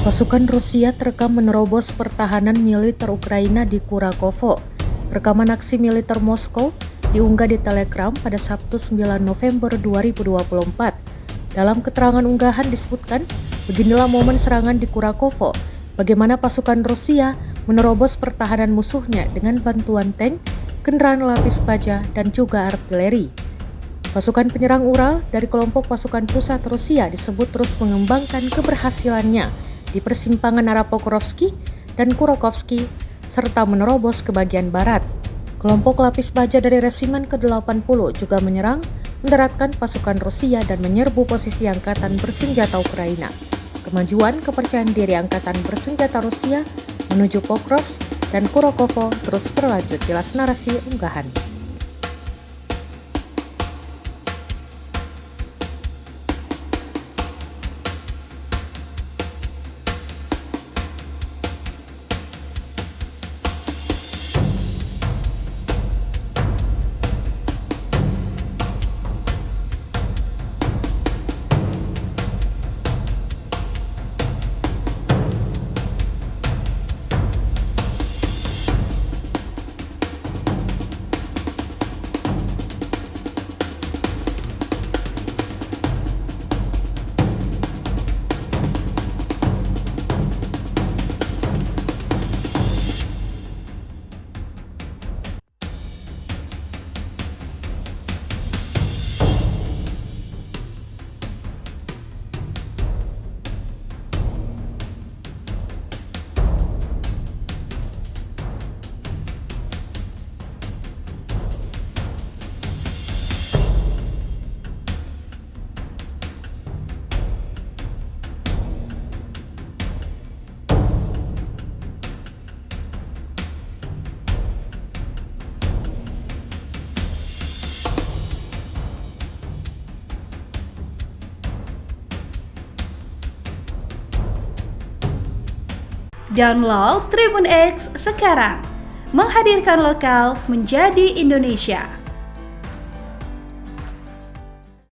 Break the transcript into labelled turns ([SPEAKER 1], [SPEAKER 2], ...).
[SPEAKER 1] Pasukan Rusia terekam menerobos pertahanan militer Ukraina di Kurakovo. Rekaman aksi militer Moskow diunggah di Telegram pada Sabtu 9 November 2024. Dalam keterangan unggahan disebutkan, beginilah momen serangan di Kurakovo, bagaimana pasukan Rusia menerobos pertahanan musuhnya dengan bantuan tank, kendaraan lapis baja, dan juga artileri. Pasukan penyerang Ural dari kelompok pasukan pusat Rusia disebut terus mengembangkan keberhasilannya di persimpangan Arapokrovsky dan Kurakovsky, serta menerobos ke bagian barat. Kelompok lapis baja dari resimen ke-80 juga menyerang, mendaratkan pasukan Rusia dan menyerbu posisi angkatan bersenjata Ukraina. Kemajuan kepercayaan diri angkatan bersenjata Rusia menuju Pokrovsk dan Kurakovo terus berlanjut, jelas narasi unggahan.
[SPEAKER 2] Download Tribun X sekarang, menghadirkan lokal menjadi Indonesia.